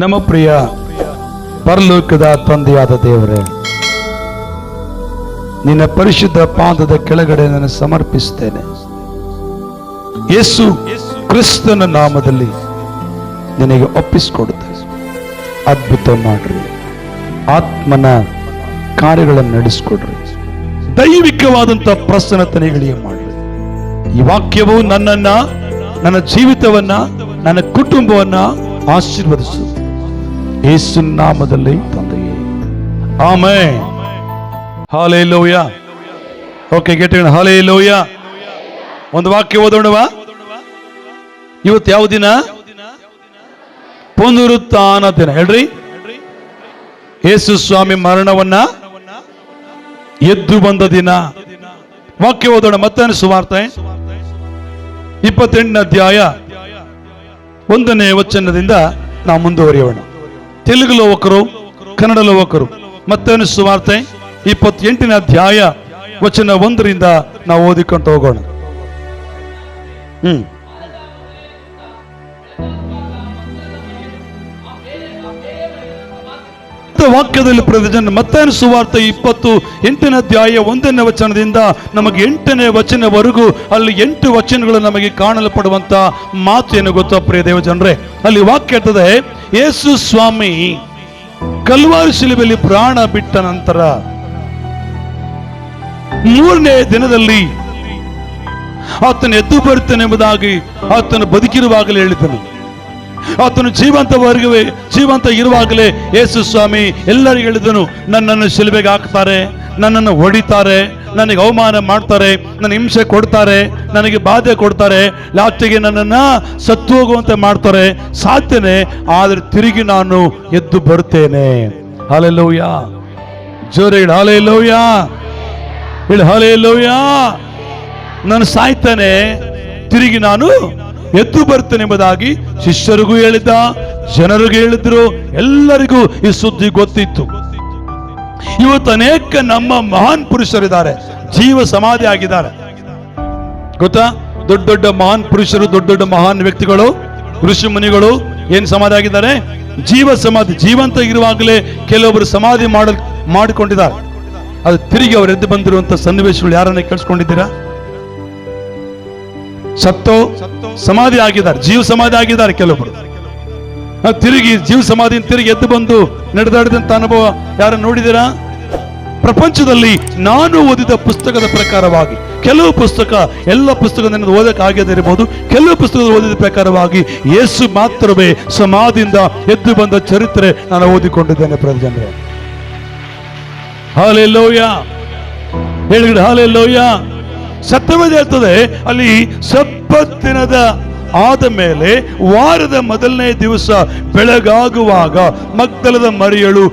ನಮ್ಮ ಪ್ರಿಯ ಪರಲೋಕದ ತಂದೆಯಾದ ದೇವರೇ, ನಿನ್ನ ಪರಿಶುದ್ಧ ಪಾದದ ಕೆಳಗಡೆ ನಾನು ಸಮರ್ಪಿಸ್ತೇನೆ. ಯೇಸು ಕ್ರಿಸ್ತನ ನಾಮದಲ್ಲಿ ನಿನಗೆ ಒಪ್ಪಿಸಿಕೊಡುತ್ತೇನೆ. ಅದ್ಭುತ ಮಾಡ್ರಿ, ಆತ್ಮನ ಕಾರ್ಯಗಳನ್ನು ನಡೆಸಿಕೊಡ್ರಿ, ದೈವಿಕವಾದಂಥ ಪ್ರಸನ್ನತೆಗಳಿಗೆ ಮಾಡ್ರಿ. ಈ ವಾಕ್ಯವು ನನ್ನನ್ನ, ನನ್ನ ಜೀವಿತವನ್ನ, ನನ್ನ ಕುಟುಂಬವನ್ನ ಆಶೀರ್ವದಿಸು ಯೇಸು ನಾಮದಲ್ಲಿ ತಂದೆಯೇ, amen. Hallelujah. Okay, get hallelujah. ಒಂದು ವಾಕ್ಯ ಓದೋಣವಾ? ಇವತ್ತು ಯಾವ ದಿನ? ಪುನರುತ್ಥಾನ ದಿನ. ಹೇಳ್ರಿ, ಯೇಸು ಸ್ವಾಮಿ ಮರಣವನ್ನ ಎದ್ದು ಬಂದ ದಿನ. ವಾಕ್ಯ ಓದೋಣ. ಮತ್ತಾಯನ ಸುವಾರ್ತೆ 28ನೇ ಅಧ್ಯಾಯ 1ನೇ ವಚನದಿಂದ ನಾವು ಮುಂದುವರಿಯೋಣ. ತೆಲುಗುలో ఒకరు, ಕನ್ನಡలో ఒకరు. ಮತ್ತಾಯನ ಸುವಾರ್ತೆ 28ನೇ ಅಧ್ಯಾಯ ವಚನ 1ರಿಂದ ನಾವು ಓದಿಕೊಂಡು ಹೋಗೋಣ. ವಾಕ್ಯದಲ್ಲಿ ಪ್ರಯೋಜನ. ಮತ್ತಾಯನ ಸುವಾರ್ತೆ 28ನೇ ಅಧ್ಯಾಯ 1ನೇ ವಚನದಿಂದ ನಮಗೆ 8ನೇ ವಚನವರೆಗೂ ಅಲ್ಲಿ 8 ವಚನಗಳು ನಮಗೆ ಕಾಣಲ್ಪಡುವಂತ ಮಾತು ಏನು ಗೊತ್ತಾ ಪ್ರಿಯ ದೇವ ಜನರೇ? ಅಲ್ಲಿ ವಾಕ್ಯ ಇರ್ತದೆ, ಯೇಸು ಸ್ವಾಮಿ ಕಲ್ವಾರಿ ಶಿಲುಬೆಯಲ್ಲಿ ಪ್ರಾಣ ಬಿಟ್ಟ ನಂತರ 3ನೇ ದಿನದಲ್ಲಿ ಆತನು ಎದ್ದು ಬರುತ್ತಾನೆಂಬುದಾಗಿ ಆತನು ಬದುಕಿರುವಾಗಲೇ ಹೇಳಿದನು. ಆತನು ಜೀವಂತ ಇರುವಾಗಲೇ ಯೇಸು ಸ್ವಾಮಿ ಎಲ್ಲರಿಗೂ ಹೇಳಿದನು, ನನ್ನನ್ನು ಶಿಲುಬೆಗೆ ಹಾಕ್ತಾರೆ, ನನ್ನನ್ನು ಹೊಡಿತಾರೆ, ನನಗೆ ಅವಮಾನ ಮಾಡ್ತಾರೆ, ನನ್ನ ಹಿಂಸೆ ಕೊಡ್ತಾರೆ, ನನಗೆ ಬಾಧೆ ಕೊಡ್ತಾರೆ, ಲಾಸ್ಟಿಗೆ ನನ್ನನ್ನು ಸತ್ತು ಹೋಗುವಂತೆ ಮಾಡ್ತಾರೆ, ಸಾಧ್ಯನೇ, ಆದರೆ ತಿರುಗಿ ನಾನು ಎದ್ದು ಬರುತ್ತೇನೆ. ಹಲ್ಲೆಲೂಯಾ. ಜೋರೆ ಹೇಳಿ ಹಲ್ಲೆಲೂಯಾ. ಹೇಳಿ ಹಲ್ಲೆಲೂಯಾ. ನಾನು ಸಾಯ್ತಾನೆ, ತಿರುಗಿ ನಾನು ಎದ್ದು ಬರ್ತೇನೆ ಎಂಬುದಾಗಿ ಶಿಷ್ಯರಿಗೂ ಹೇಳಿದ್ದ, ಜನರಿಗೂ ಹೇಳಿದ್ರು, ಎಲ್ಲರಿಗೂ ಈ ಸುದ್ದಿ ಗೊತ್ತಿತ್ತು. ಇವತ್ತು ಅನೇಕ ನಮ್ಮ ಮಹಾನ್ ಪುರುಷರಿದ್ದಾರೆ, ಜೀವ ಸಮಾಧಿ ಆಗಿದ್ದಾರೆ. ಗೊತ್ತಾ? ದೊಡ್ಡ ದೊಡ್ಡ ಮಹಾನ್ ಪುರುಷರು, ದೊಡ್ಡ ದೊಡ್ಡ ಮಹಾನ್ ವ್ಯಕ್ತಿಗಳು, ಋಷಿ ಮುನಿಗಳು ಏನ್ ಸಮಾಧಿ ಆಗಿದ್ದಾರೆ? ಜೀವ ಸಮಾಧಿ. ಜೀವಂತ ಇರುವಾಗಲೇ ಕೆಲವೊಬ್ಬರು ಸಮಾಧಿ ಮಾಡಿಕೊಂಡಿದ್ದಾರೆ. ಅದು ತಿರುಗಿ ಅವರು ಎದ್ದು ಬಂದಿರುವಂತ ಸನ್ನಿವೇಶಗಳು ಯಾರನ್ನ ಕೇಳಿಸ್ಕೊಂಡಿದ್ದೀರಾ? ಸತ್ತೋ ಸಮಾಧಿ ಆಗಿದ್ದಾರೆ, ಜೀವ ಸಮಾಧಿ ಆಗಿದ್ದಾರೆ ಕೆಲವೊಬ್ಬರು. ತಿರುಗಿ ಜೀವ ಸಮಾಧಿ ತಿರುಗಿ ಎದ್ದು ಬಂದು ನಡೆದಾಡಿದಂತ ಅನುಭವ ಯಾರು ನೋಡಿದ್ದೀರಾ? ಪ್ರಪಂಚದಲ್ಲಿ ನಾನು ಓದಿದ ಪುಸ್ತಕದ ಪ್ರಕಾರವಾಗಿ, ಕೆಲವು ಪುಸ್ತಕ, ಎಲ್ಲ ಪುಸ್ತಕ ನನಗೆ ಓದಕ್ಕೆ ಆಗದೇ ಇರಬಹುದು, ಕೆಲವು ಪುಸ್ತಕದ ಓದಿದ ಪ್ರಕಾರವಾಗಿ ಯೇಸು ಮಾತ್ರವೇ ಸಮಾಧಿಯಿಂದ ಎದ್ದು ಬಂದ ಚರಿತ್ರೆ ನಾನು ಓದಿಕೊಂಡಿದ್ದೇನೆ. ಪ್ರಜೆಂದ್ರೆ ಹಲ್ಲೆಲೂಯಾ. ಹೇಳಿದ್ರೆ ಹಲ್ಲೆಲೂಯಾ. ಸತ್ಯವೇದ ಹೇಳ್ತದೆ, ಅಲ್ಲಿ ಸಬ್ಬತ್ ದಿನದ ಆದ ಮೇಲೆ ವಾರದ ಮೊದಲನೇ ದಿವಸ ಬೆಳಗಾಗುವಾಗ ಮಗ್ದಲದ ಮರಿಯಳು,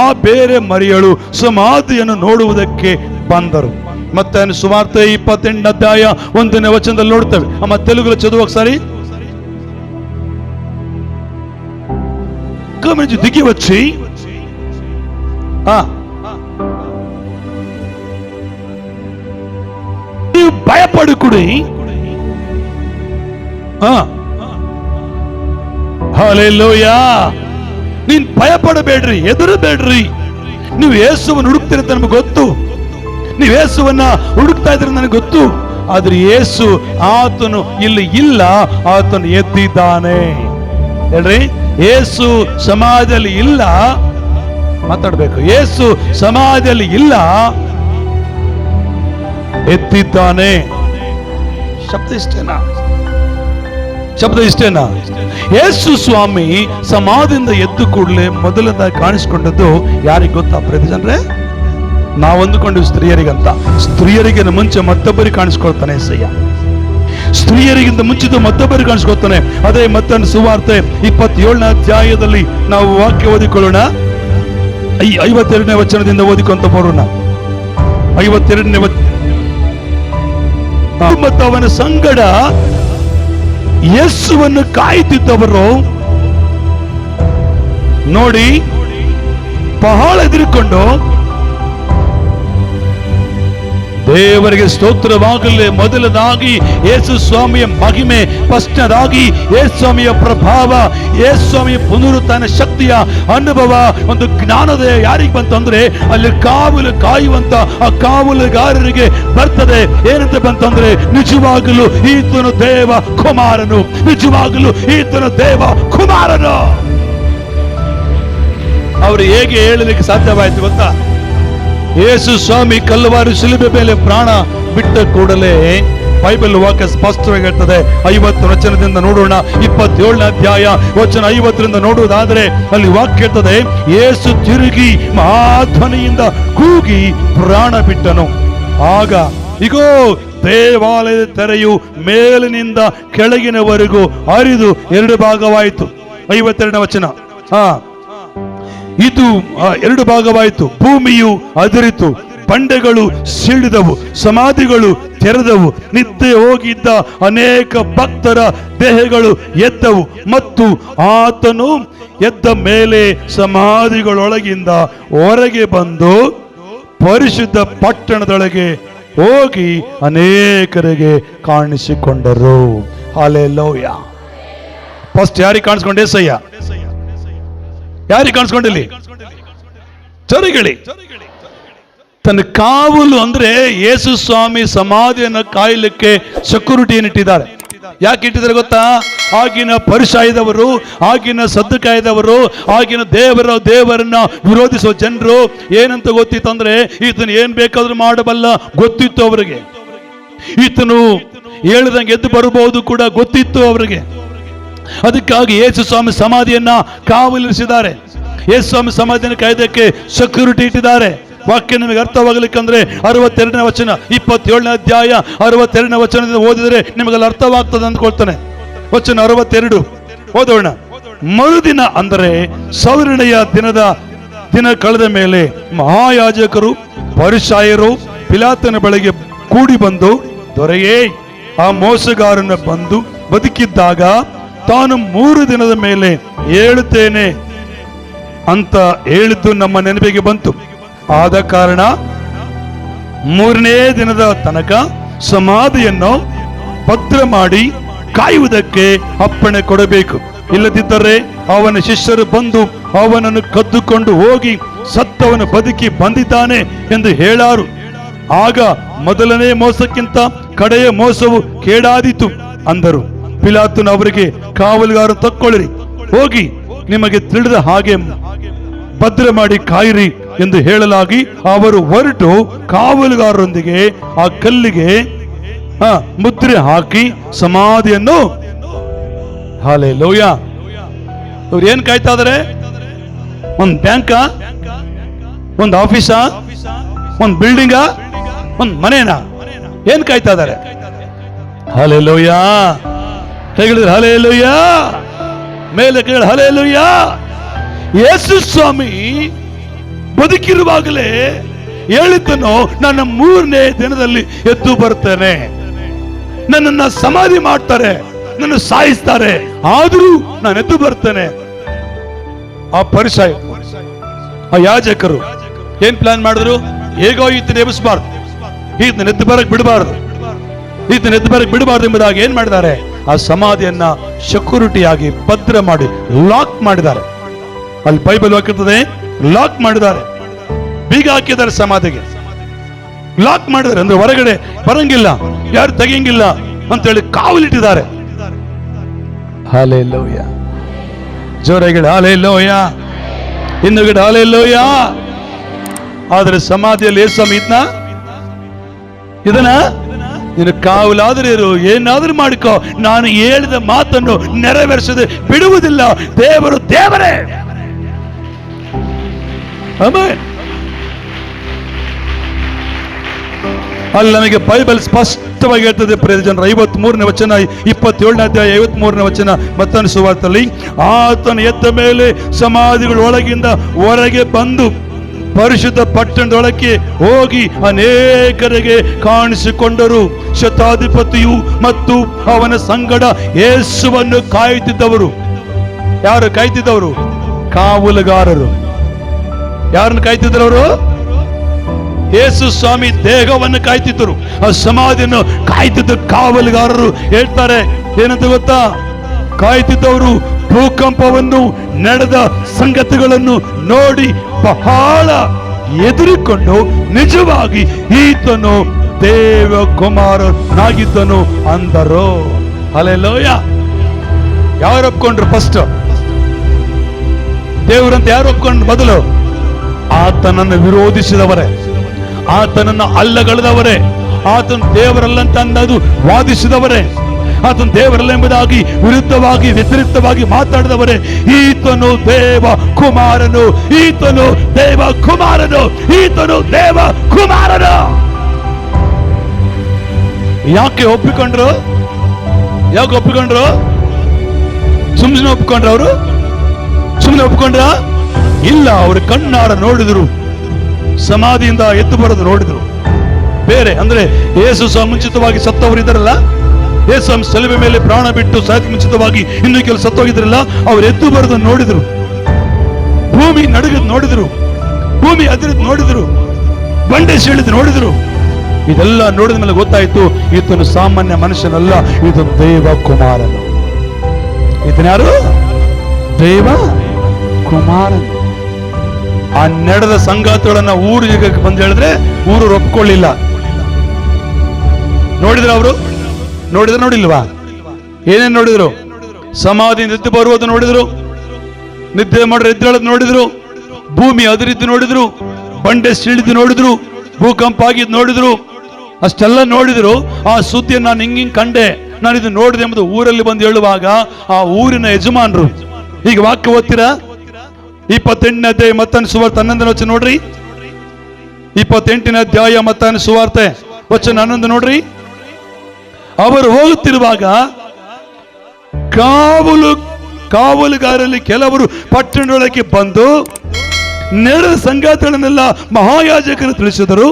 ಆ ಬೇರೆ ಮರಿಯಳು ಸಮಾಧಿಯನ್ನು ನೋಡುವುದಕ್ಕೆ ಬಂದರು. ಮತ್ತೆ ಸುವಾರ್ತೆ 28ನೇ ಅಧ್ಯಾಯ 1ನೇ ವಚನದಲ್ಲಿ ನೋಡ್ತೇವೆ. ಅಮ್ಮ ತೆಲುಗುలో చదువు ఒకసారి. దిగి వచ్చి ನೀವು ಭಯಪಡಕುಡಿ, ಹಲ್ಲೆಲೂಯಾ, ನೀನ್ ಭಯಪಡಬೇಡ್ರಿ, ಹೆದರಬೇಡ್ರಿ. ನೀವು ಯೇಸುವನ್ನು ಹುಡುಕ್ತೀರ ಅಂತ ನಮ್ಗೆ ಗೊತ್ತು, ನೀವು ಯೇಸುವನ್ನ ಹುಡುಕ್ತಾ ಇದ್ರೆ ನನಗೆ ಗೊತ್ತು. ಆದ್ರೆ ಯೇಸು ಆತನು ಇಲ್ಲಿ ಇಲ್ಲ, ಆತನು ಎದ್ದಿದ್ದಾನೆ. ಹೇಳ್ರಿ, ಯೇಸು ಸಮಾಧಿಯಲ್ಲಿ ಇಲ್ಲ. ಮಾತಾಡ್ಬೇಕು. ಯೇಸು ಸಮಾಧಿಯಲ್ಲಿ ಇಲ್ಲ, ಎದ್ದಿದ್ದಾನೆ. ಶಬ್ದ ಇಷ್ಟೇನಾ? ಯೇಸು ಸ್ವಾಮಿ ಸಮಾಧಿಯಿಂದ ಎದ್ದು ಕೂಡಲೇ ಮೊದಲನೇದಾಗಿ ಕಾಣಿಸ್ಕೊಂಡದ್ದು ಯಾರಿಗೆ ಗೊತ್ತಾ ಪ್ರತಿಜನರೇ? ನಾವು ಅಂದುಕೊಂಡು ಸ್ತ್ರೀಯರಿಗಂತ. ಸ್ತ್ರೀಯರಿಗೆ ಮುಂಚೆ ಮತ್ತೊಬ್ಬರಿಗೆ ಕಾಣಿಸ್ಕೊಳ್ತಾನೆ ಏಸಯ್ಯ. ಸ್ತ್ರೀಯರಿಗಿಂತ ಮುಂಚಿತ ಮತ್ತೊಬ್ಬರಿಗೆ ಕಾಣಿಸ್ಕೊಳ್ತಾನೆ. ಅದೇ ಮತ್ತೊಂದು ಸುವಾರ್ತೆ 27ನೇ ಅಧ್ಯಾಯದಲ್ಲಿ ನಾವು ವಾಕ್ಯ ಓದಿಕೊಳ್ಳೋಣ. 52ನೇ ವಚನದಿಂದ ಓದಿಕೊಂತ ಬರೋಣ. 52ನೇ ಮತ್ತು ಅವನ ಸಂಗಡ ಯೇಸುವನ್ನು ಕಾಯುತ್ತಿದ್ದವರು ನೋಡಿ ಬಹಳ ಹೆದರಿಕೊಂಡು ದೇವರಿಗೆ ಸ್ತೋತ್ರವಾಗಲಿ. ಮೊದಲದಾಗಿ ಯೇಸು ಸ್ವಾಮಿಯ ಮಹಿಮೆ, ಫಸ್ಟ್ನೇದಾಗಿ ಯೇಸು ಸ್ವಾಮಿಯ ಪ್ರಭಾವ, ಯೇಸು ಸ್ವಾಮಿಯ ಪುನರುತ್ಥಾನ ಶಕ್ತಿಯ ಅನುಭವ, ಒಂದು ಜ್ಞಾನೋದಯ ಯಾರಿಗೆ ಬಂತಂದ್ರೆ ಅಲ್ಲಿ ಕಾವಲು ಕಾಯುವಂತ ಆ ಕಾವಲುಗಾರರಿಗೆ ಬರ್ತದೆ. ಏನಂತ ಬಂತಂದ್ರೆ ನಿಜವಾಗಲೂ ಈತನು ದೇವ ಕುಮಾರನು, ನಿಜವಾಗಲೂ ಈತನು ದೇವ ಕುಮಾರನು. ಅವರು ಹೇಗೆ ಹೇಳಲಿಕ್ಕೆ ಸಾಧ್ಯವಾಯಿತು ಗೊತ್ತಾ? ಯೇಸು ಸ್ವಾಮಿ ಕಲ್ವಾರಿ ಶಿಲುಬೆ ಮೇಲೆ ಪ್ರಾಣ ಬಿಟ್ಟ ಕೂಡಲೇ ಬೈಬಲ್ ವಾಕ್ಯ ಸ್ಪಷ್ಟವಾಗಿ ಹೇಳ್ತದೆ. 50 ವಚನದಿಂದ ನೋಡೋಣ. 27ನೇ ಅಧ್ಯಾಯ ವಚನ 50ರಿಂದ ನೋಡುವುದಾದ್ರೆ ಅಲ್ಲಿ ವಾಕ್ಯ ಹೇಳ್ತದೆ, ಯೇಸು ತಿರುಗಿ ಮಹಾಧ್ವನಿಯಿಂದ ಕೂಗಿ ಪ್ರಾಣ ಬಿಟ್ಟನು. ಆಗ ಇಗೋ ದೇವಾಲಯದ ತೆರೆಯು ಮೇಲಿನಿಂದ ಕೆಳಗಿನವರೆಗೂ ಹರಿದು 2 ಭಾಗವಾಯಿತು. 52ನೇ ವಚನ. ಇದು 2 ಭಾಗವಾಯಿತು. ಭೂಮಿಯು ಅದಿರಿತು, ಬಂಡೆಗಳು ಸಿಡಿದವು, ಸಮಾಧಿಗಳು ತೆರೆದವು, ನಿದ್ದೆ ಹೋಗಿದ್ದ ಅನೇಕ ಭಕ್ತರ ದೇಹಗಳು ಎದ್ದವು. ಮತ್ತು ಆತನು ಎದ್ದ ಮೇಲೆ ಸಮಾಧಿಗಳೊಳಗಿಂದ ಹೊರಗೆ ಬಂದು ಪರಿಶುದ್ಧ ಪಟ್ಟಣದೊಳಗೆ ಹೋಗಿ ಅನೇಕರಿಗೆ ಕಾಣಿಸಿಕೊಂಡರು. ಹಲ್ಲೆಲೂಯಾ. ಫಸ್ಟ್ ಯಾರಿಗೆ ಕಾಣಿಸ್ಕೊಂಡೆ? ಏಸಯ್ಯ. ಯಾರಿಗೆ ಕಾಣಿಸ್ಕೊಂಡಿಲ್ಲಿ? ಚರಿಗಳಿ. ತನ್ನ ಕಾವಲು ಅಂದ್ರೆ ಯೇಸು ಸ್ವಾಮಿ ಸಮಾಧಿಯನ್ನು ಕಾಯಲಿಕ್ಕೆ ಸೆಕ್ಯೂರಿಟಿಯನ್ನು ಇಟ್ಟಿದ್ದಾರೆ. ಯಾಕೆ ಇಟ್ಟಿದ್ದಾರೆ ಗೊತ್ತಾ? ಆಗಿನ ಪರಿಸಾಯದವರು, ಆಗಿನ ಸದ್ದುಕಾಯದವರು, ಆಗಿನ ದೇವರನ್ನ ವಿರೋಧಿಸುವ ಜನರು ಏನಂತ ಗೊತ್ತಿತ್ತು ಅಂದ್ರೆ ಈತನು ಏನ್ ಬೇಕಾದ್ರೂ ಮಾಡಬಲ್ಲ ಗೊತ್ತಿತ್ತು ಅವರಿಗೆ. ಈತನು ಹೇಳ್ದಂಗೆ ಎದ್ದು ಬರಬಹುದು ಕೂಡ ಗೊತ್ತಿತ್ತು ಅವರಿಗೆ. ಅದಕ್ಕಾಗಿ ಯೇಸು ಸ್ವಾಮಿ ಸಮಾಧಿಯನ್ನ ಕಾವಲಿರಿಸಿದ್ದಾರೆ. ಯೇಸು ಸ್ವಾಮಿ ಸಮಾಧಿಯನ್ನು ಕಾಯ್ದಕ್ಕೆ ಸೆಕ್ಯೂರಿಟಿ ಇಟ್ಟಿದ್ದಾರೆ. ವಾಕ್ಯ ನಿಮಗೆ ಅರ್ಥವಾಗಲಿಕ್ಕಂದ್ರೆ 62ನೇ ವಚನ, 27ನೇ ಅಧ್ಯಾಯ 62ನೇ ವಚನದಿಂದ ಓದಿದರೆ ನಿಮಗೆಲ್ಲ ಅರ್ಥವಾಗ್ತದೆ ಅಂದ್ಕೊಳ್ತಾನೆ. ವಚನ 62 ಓದೋಣ. ಮರುದಿನ ಅಂದರೆ ಸೌರಣೆಯ ದಿನ ಕಳೆದ ಮೇಲೆ ಮಹಾಯಾಜಕರು ಪರಿಸಾಯರು ಪಿಲಾತನ ಬಳಿಗೆ ಕೂಡಿ ಬಂದು, ದೊರೆಯೇ, ಆ ಮೋಸಗಾರನ ಬಂದು ಬದುಕಿದ್ದಾಗ ತಾನು 3 ದಿನದ ಮೇಲೆ ಹೇಳುತ್ತೇನೆ ಅಂತ ಹೇಳಿದ್ದು ನಮ್ಮ ನೆನಪಿಗೆ ಬಂತು. ಆದ ಕಾರಣ 3ನೇ ದಿನದ ತನಕ ಸಮಾಧಿಯನ್ನು ಭದ್ರ ಮಾಡಿ ಕಾಯುವುದಕ್ಕೆ ಅಪ್ಪಣೆ ಕೊಡಬೇಕು. ಇಲ್ಲದಿದ್ದರೆ ಅವನ ಶಿಷ್ಯರು ಬಂದು ಅವನನ್ನು ಕದ್ದುಕೊಂಡು ಹೋಗಿ ಸತ್ತವನು ಬದುಕಿ ಬಂದಿದ್ದಾನೆ ಎಂದು ಹೇಳಾರು. ಆಗ ಮೊದಲನೇ ಮೋಸಕ್ಕಿಂತ ಕಡೆಯ ಮೋಸವು ಕೇಡಾದೀತು ಅಂದರು. ಪಿಲಾತನು ಅವರಿಗೆ, ಕಾವಲುಗಾರ ತಕ್ಕೊಳ್ಳಿರಿ, ಹೋಗಿ ನಿಮಗೆ ತಿಳಿದ ಹಾಗೆ ಭದ್ರ ಮಾಡಿ ಕಾಯಿರಿ ಎಂದು ಹೇಳಲಾಗಿ ಅವರು ಹೊರಟು ಕಾವಲುಗಾರರೊಂದಿಗೆ ಆ ಕಲ್ಲಿಗೆ ಮುದ್ರೆ ಹಾಕಿ ಸಮಾಧಿಯನ್ನು. ಹಲ್ಲೆಲೂಯಾ. ಅವ್ರು ಏನ್ ಕಾಯ್ತಾ ಇದಾರೆ? ಒಂದ್ ಬ್ಯಾಂಕಾ, ಒಂದ್ ಆಫೀಸಾ, ಒಂದ್ ಬಿಲ್ಡಿಂಗಾ, ಒಂದ್ ಮನೇನಾ? ಏನ್ ಕಾಯ್ತಾ ಇದಾರೆ? ಹಲ್ಲೆಲೂಯಾ. ಹೇಳಿದ್ರೆ ಹಲ್ಲೆಲೂಯಾ. ಮೇಲೆ ಕೇಳ ಹಲ್ಲೆಲೂಯಾ. ಯೇಸು ಸ್ವಾಮಿ ಬದುಕಿರುವಾಗಲೇ ಹೇಳಿದ್ದನು, ನನ್ನ 3ನೇ ದಿನದಲ್ಲಿ ಎದ್ದು ಬರ್ತೇನೆ. ನನ್ನನ್ನ ಸಮಾಧಿ ಮಾಡ್ತಾರೆ, ನನ್ನ ಸಾಯಿಸ್ತಾರೆ, ಆದರೂ ನಾನು ಎದ್ದು ಬರ್ತೇನೆ. ಆ ಪರಿಸಾಯ, ಆ ಯಾಜಕರು ಏನ್ ಪ್ಲಾನ್ ಮಾಡಿದ್ರು? ಹೇಗೋ ಈತನ ಎಬ್ಬಿಸಬಾರ್ದು, ಈತನ ಎದ್ದು ಬರಕ್ ಬಿಡಬಾರ್ದು, ಈತನ ಎದ್ದು ಬರಕ್ ಬಿಡಬಾರ್ದು ಎಂಬುದಾಗಿ ಏನ್ ಮಾಡಿದ್ದಾರೆ? ಆ ಸಮಾಧಿಯನ್ನ ಸೆಕ್ಯೂರಿಟಿಯಾಗಿ ಭದ್ರ ಮಾಡಿ ಲಾಕ್ ಮಾಡಿದ್ದಾರೆ. ಅಲ್ಲಿ ಬೈಬಲ್ ಹಾಕಿರ್ತದೆ, ಲಾಕ್ ಮಾಡಿದ್ದಾರೆ, ಬೀಗ ಹಾಕಿದ್ದಾರೆ, ಸಮಾಧಿಗೆ ಲಾಕ್ ಮಾಡಿದ್ದಾರೆ. ಅಂದ್ರೆ ಹೊರಗಡೆ ಬರಂಗಿಲ್ಲ, ಯಾರು ತೆಗಿಯಂಗಿಲ್ಲ ಅಂತೇಳಿ ಕಾವಲಿಟ್ಟಿದ್ದಾರೆ. ಹಲ್ಲೆಲೂಯಾ. ಜೋರಾಗಿ ಹಲ್ಲೆಲೂಯಾ. ಇನ್ನುಗಡೆ ಹಲ್ಲೆಲೂಯಾ. ಆದ್ರೆ ಸಮಾಧಿಯಲ್ಲಿ ಯೇಸು ಸ್ವಾಮಿ ಇದನ್ನ ನೀನು ಕಾವಲಾದ್ರೆ ಇರು, ಏನಾದ್ರೂ ಮಾಡಿಕೋ, ನಾನು ಹೇಳಿದ ಮಾತನ್ನು ನೆರವೇರಿಸದೆ ಬಿಡುವುದಿಲ್ಲ. ದೇವರು ದೇವರೇ. ಆಮೆನ್. ಅಲ್ಲಿ ನಮಗೆ ಬೈಬಲ್ ಸ್ಪಷ್ಟವಾಗಿ ಹೇಳ್ತದೆ ಪ್ರಿಯ ಜನರು. 53ನೇ ವಚನ, 27ನೇ ಅಧ್ಯಾಯ 53ನೇ ವಚನ ಮತ್ತಾಯನ ಸುವಾರ್ತೆಯಲ್ಲಿ, ಆತನು ಎದ್ದ ಮೇಲೆ ಸಮಾಧಿಗಳ ಒಳಗಿಂದ ಹೊರಗೆ ಬಂದು ಪರಿಶುದ್ಧ ಪಟ್ಟಣದೊಳಕ್ಕೆ ಹೋಗಿ ಅನೇಕರಿಗೆ ಕಾಣಿಸಿಕೊಂಡರು. ಶತಾಧಿಪತಿಯು ಮತ್ತು ಅವನ ಸಂಗಡ ಯೇಸುವನ್ನು ಕಾಯುತ್ತಿದ್ದವರು. ಯಾರು ಕಾಯ್ತಿದ್ದವರು? ಕಾವಲುಗಾರರು. ಯಾರನ್ನು ಕಾಯ್ತಿದ್ರು ಅವರು? ಯೇಸು ಸ್ವಾಮಿ ದೇಹವನ್ನು ಕಾಯ್ತಿದ್ದರು, ಆ ಸಮಾಧಿಯನ್ನು ಕಾಯ್ತಿದ್ದ ಕಾವಲುಗಾರರು ಹೇಳ್ತಾರೆ ಏನಂತ ಗೊತ್ತಾ? ಕಾಯ್ತಿದ್ದವರು ಭೂಕಂಪವನ್ನು, ನಡೆದ ಸಂಗತಿಗಳನ್ನು ನೋಡಿ ಬಹಳ ಎದುರಿಕೊಂಡು ನಿಜವಾಗಿ ಈತನು ದೇವಕುಮಾರನಾಗಿದ್ದನು ಅಂದರು. ಹಲ್ಲೆಲೂಯಾ. ಯಾರು ಒಪ್ಕೊಂಡ್ರು? ಫಸ್ಟ್ ದೇವರಂತ ಯಾರು ಒಪ್ಕೊಂಡ್ರು? ಮೊದಲು ಆತನನ್ನು ವಿರೋಧಿಸಿದವರೇ, ಆತನನ್ನು ಅಲ್ಲಗಳೆದವರೇ, ಆತನು ದೇವರಲ್ಲಂತ ಅನ್ನೋದು ವಾದಿಸಿದವರೇ, ಆತನು ದೇವರಲ್ಲ ಎಂಬುದಾಗಿ ವಿರುದ್ಧವಾಗಿ ವ್ಯತಿರಿಕ್ತವಾಗಿ ಮಾತಾಡಿದವರೇ ಈತನು ದೇವ ಕುಮಾರನು, ಈತನು ದೇವ ಕುಮಾರನು, ಈತನು ದೇವ ಕುಮಾರನು. ಯಾಕೆ ಒಪ್ಪಿಕೊಂಡ್ರು? ಯಾಕೆ ಒಪ್ಪಿಕೊಂಡ್ರು? ಸುಮ್ಮನೆ ಒಪ್ಪಿಕೊಂಡ್ರ? ಅವರು ಸುಮ್ಮನೆ ಒಪ್ಪಿಕೊಂಡ್ರ? ಇಲ್ಲ, ಅವರು ಕಣ್ಣಾರ ನೋಡಿದ್ರು, ಸಮಾಧಿಯಿಂದ ಎದ್ದು ಬರೋದು ನೋಡಿದ್ರು. ಬೇರೆ ಅಂದ್ರೆ ಯೇಸು ಮುಂಚಿತವಾಗಿ ಸತ್ತವರಿದ್ದಾರಲ್ಲ, ಯೇಸು ಸೆಲುಬೆ ಮೇಲೆ ಪ್ರಾಣ ಬಿಟ್ಟು ಸಾಯಕ್ಕೆ ಮುಂಚಿತವಾಗಿ ಇನ್ನೂ ಕೆಲವು ಸತ್ತೋಗಿದ್ರಲ್ಲ, ಅವ್ರು ಎದ್ದು ಬರೋದನ್ನು ನೋಡಿದ್ರು, ಭೂಮಿ ನಡುಗದ್ ನೋಡಿದ್ರು, ಭೂಮಿ ಅದಿರದ್ ನೋಡಿದ್ರು, ಬಂಡೆ ಸೀಳಿದ್ ನೋಡಿದ್ರು. ಇದೆಲ್ಲ ನೋಡಿದ ಮೇಲೆ ಗೊತ್ತಾಯ್ತು ಈತನು ಸಾಮಾನ್ಯ ಮನುಷ್ಯನಲ್ಲ, ಇದು ದೇವ ಕುಮಾರನು. ಈತನ್ಯಾರು? ದೇವ ಕುಮಾರನು. ಆ ನಡೆದ ಸಂಗಾತಿಗಳನ್ನ ಊರಿಗೆ ಬಂದು ಹೇಳಿದ್ರೆ ಊರು ಒಪ್ಕೊಳ್ಳಿಲ್ಲ. ನೋಡಿದ್ರ ಅವರು? ನೋಡಿದ್ರ ನೋಡಿಲ್ವಾ? ಏನೇನ್ ನೋಡಿದ್ರು? ಸಮಾಧಿಯಿಂದ ಎದ್ದು ಬರುವುದು ನೋಡಿದ್ರು, ನಿದ್ದೆ ಮಾಡ್ರೆ ಎದ್ದೇಳದ್ ನೋಡಿದ್ರು, ಭೂಮಿ ಅದಿರಿದ್ದು ನೋಡಿದ್ರು, ಬಂಡೆ ಸಿಡಿದು ನೋಡಿದ್ರು, ಭೂಕಂಪ ಆಗಿದ್ದು ನೋಡಿದ್ರು. ಅಷ್ಟೆಲ್ಲ ನೋಡಿದ್ರು. ಆ ಸುದ್ದಿಯನ್ನು ನಾನು ಹಿಂಗಿಂಗ್ ಕಂಡೆ, ನಾನು ಇದು ನೋಡಿದೆ ಎಂಬುದು ಊರಲ್ಲಿ ಬಂದು ಹೇಳುವಾಗ ಆ ಊರಿನ ಯಜಮಾನರು, ಈಗ ವಾಕ್ಯ ಓದ್ತೀರಾ? 28ನೇ ಅಧ್ಯಾಯ ಮತ್ತಾಯನ ಸುವಾರ್ತೆ 11ನೇ ವಚನ ನೋಡ್ರಿ. 28ನೇ ಅಧ್ಯಾಯ ಮತ್ತಾಯನ ಸುವಾರ್ತೆ ವಚನ 11 ನೋಡ್ರಿ. ಅವರು ಹೋಗುತ್ತಿರುವಾಗ ಕಾವಲುಗಾರರಲ್ಲಿ ಕೆಲವರು ಪಟ್ಟಣದೊಳಗೆ ಬಂದು ನಡೆದ ಸಂಗತಿಗಳನ್ನೆಲ್ಲ ಮಹಾಯಾಜಕರು ತಿಳಿಸಿದರು.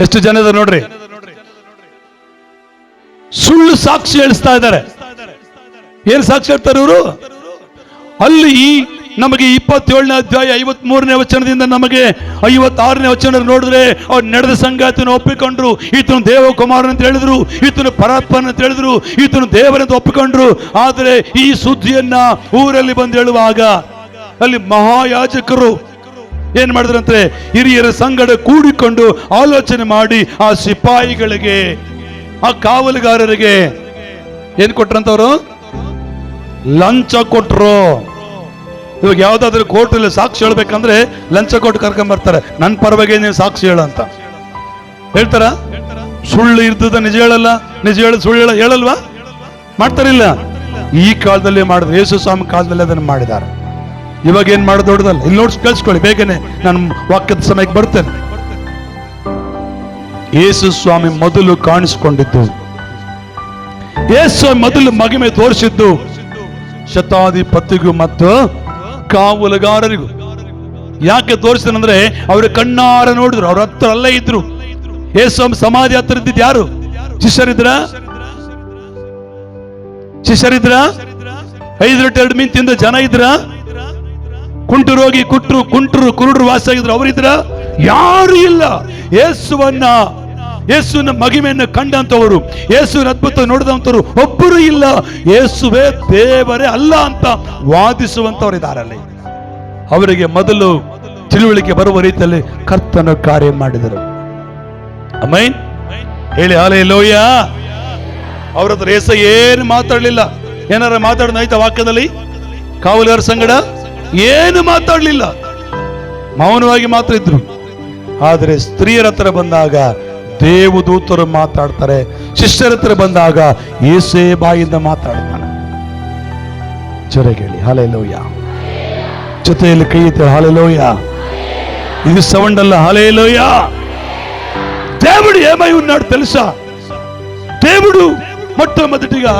ಎಷ್ಟು ಜನ ಇದ್ದಾರೆ ನೋಡ್ರಿ. ಸುಳ್ಳು ಸಾಕ್ಷಿ ಹೇಳಿಸ್ತಾ ಇದ್ದಾರೆ. ಏನ್ ಸಾಕ್ಷಿ ಹೇಳ್ತಾರೆ ಇವರು? ಅಲ್ಲಿ ನಮಗೆ 27ನೇ ಅಧ್ಯಾಯ 53ನೇ ವಚನದಿಂದ ನಮಗೆ 56ನೇ ವಚನ ನೋಡಿದ್ರೆ ಅವ್ರು ನಡೆದ ಸಂಗಾತಿಯನ್ನು ಒಪ್ಪಿಕೊಂಡ್ರು. ಈತನು ದೇವಕುಮಾರನ್ ಅಂತ ಹೇಳಿದ್ರು, ಈತನು ಪರಾತ್ಮನ್ ಅಂತ ಹೇಳಿದ್ರು, ಈತನು ದೇವರಂತ ಒಪ್ಪಿಕೊಂಡ್ರು. ಆದರೆ ಈ ಸುದ್ದಿಯನ್ನ ಊರಲ್ಲಿ ಬಂದು ಹೇಳುವಾಗ ಅಲ್ಲಿ ಮಹಾಯಾಜಕರು ಏನ್ ಮಾಡಿದ್ರಂತೆ? ಹಿರಿಯರ ಸಂಗಡ ಕೂಡಿಕೊಂಡು ಆಲೋಚನೆ ಮಾಡಿ ಆ ಸಿಪಾಯಿಗಳಿಗೆ, ಆ ಕಾವಲುಗಾರರಿಗೆ ಏನ್ ಕೊಟ್ರಂತವ್ರು? ಲಂಚ ಕೊಟ್ರು. ಇವಾಗ ಯಾವ್ದಾದ್ರು ಕೋರ್ಟಲ್ಲಿ ಸಾಕ್ಷಿ ಹೇಳ್ಬೇಕಂದ್ರೆ ಲಂಚ ಕೊಟ್ಟು ಕರ್ಕೊಂಡ್ ಬರ್ತಾರೆ. ನನ್ನ ಪರವಾಗಿ ನೀವು ಸಾಕ್ಷಿ ಹೇಳ ಅಂತ ಹೇಳ್ತಾರ? ಸುಳ್ಳು ಇರ್ತದ, ನಿಜ ಹೇಳಲ್ಲ, ನಿಜ ಹೇಳ ಸುಳ್ಳು ಹೇಳಲ್ವಾ? ಮಾಡ್ತಾರಿಲ್ಲ? ಈ ಕಾಲದಲ್ಲಿ ಮಾಡಿದ್ರು, ಯೇಸು ಸ್ವಾಮಿ ಕಾಲದಲ್ಲಿ ಅದನ್ನು ಮಾಡಿದ್ದಾರೆ. ಇವಾಗ ಏನ್ ಮಾಡೋದು ದೊಡ್ಡದಲ್ಲ. ಇಲ್ಲಿ ನೋಡ್ಸ್ ಕಳ್ಸ್ಕೊಳ್ಳಿ ಬೇಗನೆ, ನಾನು ವಾಕ್ಯದ ಸಮಯಕ್ಕೆ ಬರ್ತೇನೆ. ಯೇಸು ಸ್ವಾಮಿ ಮೊದಲು ಕಾಣಿಸಿಕೊಂಡಿದ್ದು, ಯೇಸು ಮೊದಲು ಮಹಿಮೆ ತೋರಿಸಿದ್ದು ಶತಾಧಿಪತಿಗೂ ಮತ್ತು ಕಾವಲುಗಾರರಿಗೂ. ಯಾಕೆ ತೋರಿಸಿದ್ರೆ ಅವ್ರ ಕಣ್ಣಾರ ನೋಡಿದ್ರು, ಅವ್ರ ಹತ್ರ ಅಲ್ಲೇ ಇದ್ರು. ಯೇಸು ಸಮಾಧಿ ಹತ್ರ ಇದ್ದಿದ್ದು ಯಾರು? ಶಿಷ್ಯರಿದ್ರ? 5 ರೊಟ್ಟಿ 2 ಮೀನು ತಿಂದ ಜನ ಇದ್ರ? ಕುಂಟು ರೋಗಿ ಕುಂಟರು ಕುರುಡರು ವಾಸಿಯಾಗಿದ್ರು, ಅವರಿದ್ರ? ಯಾರು ಇಲ್ಲ. ಯೇಸುವಿನ ಮಹಿಮೆಯನ್ನು ಕಂಡಂತವರು, ಯೇಸುವಿನ ಅದ್ಭುತ ನೋಡಿದಂತವರು ಒಬ್ಬರು ಇಲ್ಲ. ಯೇಸುವೇ ದೇವರೇ ಅಲ್ಲ ಅಂತ ವಾದಿಸುವಂತವರಿದ್ದಾರಲ್ಲಿ. ಅವರಿಗೆ ಮೊದಲು ತಿಳುವಳಿಕೆ ಬರುವ ರೀತಿಯಲ್ಲಿ ಕರ್ತನ ಕಾರ್ಯ ಮಾಡಿದರು. ಆಮೆನ್ ಹೇಳಿ ಹಲ್ಲೆಲೂಯ. ಅವ್ರ ಹತ್ರ ಯೇಸು ಏನು ಮಾತಾಡ್ಲಿಲ್ಲ. ಏನಾರ ಮಾತಾಡಿದ ವಾಕ್ಯದಲ್ಲಿ ಕಾವಲುಗಾರ ಸಂಗಡ ಏನು ಮಾತಾಡ್ಲಿಲ್ಲ, ಮೌನವಾಗಿ ಮಾತ್ರ ಇದ್ರು. ಆದರೆ ಸ್ತ್ರೀಯರ ಹತ್ರ ಬಂದಾಗ ದೇವದೂತರು ಮಾತಾಡ್ತಾರೆ, ಶಿಷ್ಯರ ಹತ್ರ ಬಂದಾಗ ಯೇಸೇ ಬಾಯಿಂದ ಮಾತಾಡ್ತಾನೆ. ಜೊರೆಗೇಳಿ ಹಲ್ಲೆಲೂಯ. ಜೊತೆಯಲ್ಲಿ ಕೈ ಎತ್ತಿ హల్లెలూయ. ఇది సౌండ్ అల్ల హల్లెలూయ. దేవుడు ఏమై ఉన్నాడు తెలుసా? దేవుడు మొట్టమొదటిగా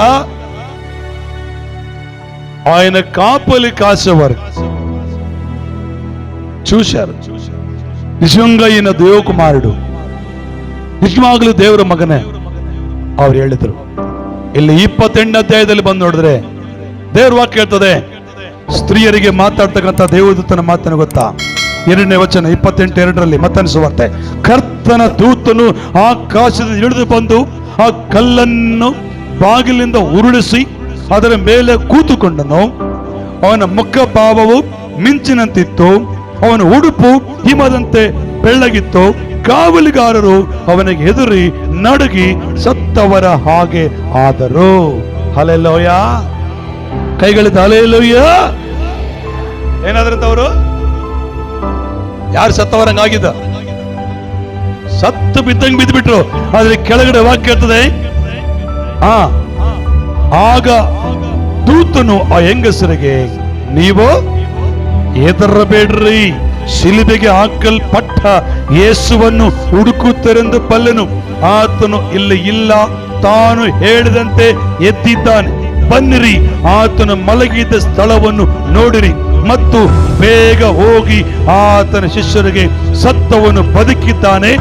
ఆయన కాపలి కాసేవారు చూశారు. ನಿಜಂಗ ಈನ ದೇವಕುಮಾರಡು, ನಿಜವಾಗಲೂ ದೇವರ ಮಗನೇ ಅವ್ರು ಹೇಳಿದ್ರು. ಇಲ್ಲಿ 28ನೇ ಅಧ್ಯಾಯದಲ್ಲಿ ಬಂದು ನೋಡಿದ್ರೆ ದೇವ್ರ ವಾಕ್ಯ ಹೇಳ್ತದೆ, ಸ್ತ್ರೀಯರಿಗೆ ಮಾತಾಡ್ತಕ್ಕಂಥ ದೇವದೂತನ ಮಾತನ್ನು ಗೊತ್ತಾ? 2ನೇ ವಚನ 28:2 ಮತ್ತಾಯನ ಸುವಾರ್ತೆ. ಕರ್ತನ ದೂತನು ಆಕಾಶದಿಂದ ಇಳಿದು ಬಂದು ಆ ಕಲ್ಲನ್ನು ಬಾಗಿಲಿಂದ ಉರುಳಿಸಿ ಅದರ ಮೇಲೆ ಕೂತುಕೊಂಡನು. ಅವನ ಮುಖ ಭಾವವು ಮಿಂಚಿನಂತಿತ್ತು, ಅವನ ಉಡುಪು ಹಿಮದಂತೆ ಬೆಳ್ಳಗಿತ್ತು. ಕಾವಲಿಗಾರರು ಅವನಿಗೆ ಎದುರಿ ನಡುಗಿ ಸತ್ತವರ ಹಾಗೆ ಆದರು. ಹಲ್ಲೆಲೂಯ, ಕೈಗಳಿಂದ ಹಲ್ಲೆಲೂಯ. ಏನಾದ್ರಂತ ಅವರು? ಯಾರು ಸತ್ತವರಂಗಾಗಿದ್ದ? ಸತ್ತು ಬಿದ್ದಂಗೆ ಬಿದ್ದುಬಿಟ್ರು. ಆದ್ರೆ ಕೆಳಗಡೆ ವಾಕ್ಯ ಇರ್ತದೆ, ಆಗ ದೂತನು ಆ ಹೆಂಗಸರಿಗೆ, ನೀವು ಹೆದರಬೇಡ್ರಿ, ಶಿಲುಬೆಗೆ ಹಾಕಲ್ಪಟ್ಟ ಯೇಸುವನ್ನು ಹುಡುಕುತ್ತರೆಂದು ಬಲ್ಲೆನು. ಆತನು ಇಲ್ಲಿ ಇಲ್ಲ, ತಾನು ಹೇಳಿದಂತೆ ಎದ್ದಿದ್ದಾನೆ. ಬನ್ನಿರಿ, ಆತನು ಮಲಗಿದ್ದ ಸ್ಥಳವನ್ನು ನೋಡಿರಿ ಮತ್ತು ಬೇಗ ಹೋಗಿ ಆತನ ಶಿಷ್ಯರಿಗೆ, ಸತ್ತವನು ಬದುಕಿದ್ದಾನೆ,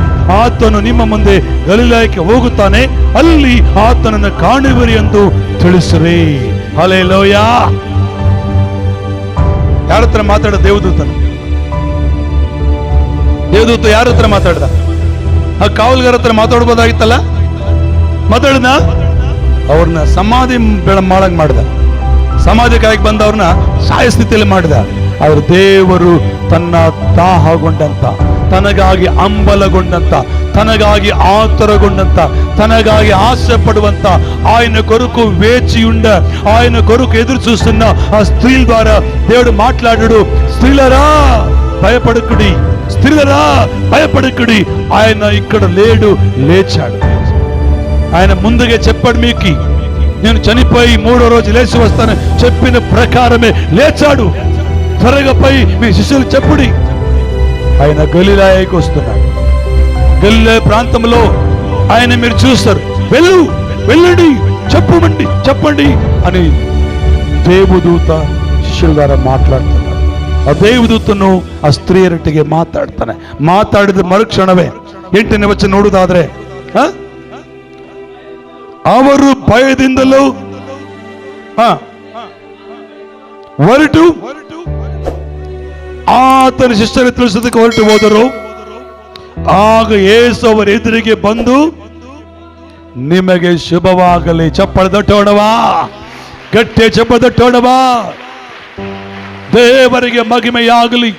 ಆತನು ನಿಮ್ಮ ಮುಂದೆ ಗಲಿಲಾಯಕ್ಕೆ ಹೋಗುತ್ತಾನೆ, ಅಲ್ಲಿ ಆತನನ್ನು ಕಾಣುವಿರಿ ಎಂದು ತಿಳಿಸಿರಿ. ಹಲ್ಲೆಲೂಯ. ಯಾರ ಹತ್ರ ಮಾತಾಡ? ದೇವದೂತನು. ದೇವದೂತ ಯಾರ ಹತ್ರ ಮಾತಾಡ್ದ? ಆ ಕಾವಲ್ಗಾರ ಹತ್ರ ಮಾತಾಡ್ಬೋದಾಗಿತ್ತಲ್ಲ, ಮಾತಾಡಿದ. ಅವ್ರನ್ನ ಸಮಾಧಿ ಮಾಡಂಗ್ ಮಾಡಿದ, ಸಮಾಧಿ ಕಾಯಕ್ಕೆ ಬಂದವ್ರನ್ನ ಸಾಯ ಸ್ಥಿತಿಯಲ್ಲಿ ಮಾಡಿದ. ಆದ್ರೆ ದೇವರು ತನ್ನ ದಾಹಗೊಂಡಂತ, ತನಗಾಗಿ ಅಂಬಲಗೊಂಡಂತ, ತನಗಾಗಿ ಆತರಗೊಂಡಂತ, ತನಗಾಗಿ ಆಸೆ ಪಡುವಂತ, ఆయన కొరకు వేచియుండ, ఆయన కొరకు ఎదురు చూస్తున్న ఆ స్త్రీల ద్వారా దేవుడు మాట్లాడాడు. స్త్రీలరా భయపడకుడి, స్త్రీలరా భయపడకుడి, ఆయన ఇక్కడ లేడు, లేచాడు. ఆయన ముందుగా చెప్పాడు, మీకు నేను చనిపోయి 3వ రోజు లేచి వస్తాను చెప్పిన ప్రకారమే లేచాడు. త్వరగా పోయి మీ శిష్యులు చెప్పుడి, ఆయన గలిలాయకు వస్తున్నాడు. గలిలయ ప్రాంతంలో ఆయన మీరు చూస్తారు, వెళ్ళండి, చెప్పండి అని ದೇವದೂತ ಶಿಷ್ಯರ ద్వారా ಮಾತಾಡ್ತಾನೆ. ಆ ದೇವದೂತನು ಆ ಸ್ತ್ರೀಯರೊಟ್ಟಿಗೆ ಮಾತಾಡ್ತಾನೆ. ಮಾತಾಡಿದ ಮರುಕ್ಷಣವೇ 8ನೇ ವಚನ ನೋಡುವುದಾದ್ರೆ, ಅವರು ಭಯದಿಂದಲೂ ಹೊರಟು ಆತನ ಶಿಷ್ಯರ ತಿಳಿಸೋದಕ್ಕೆ ಹೊರಟು ಹೋದರು. ಆಗ ಯೇಸು ಅವರ ಎದುರಿಗೆ ಬಂದು, ನಿಮಗೆ ಶುಭವಾಗಲಿ. ಚಪ್ಪಳ ದಟ್ಟೋಣವಾ, ಗಟ್ಟಿ ಚಪ್ಪಳ ದಟ್ಟೋಣವಾ. ದೇವರಿಗೆ ಮಹಿಮೆಯಾಗಲಿ.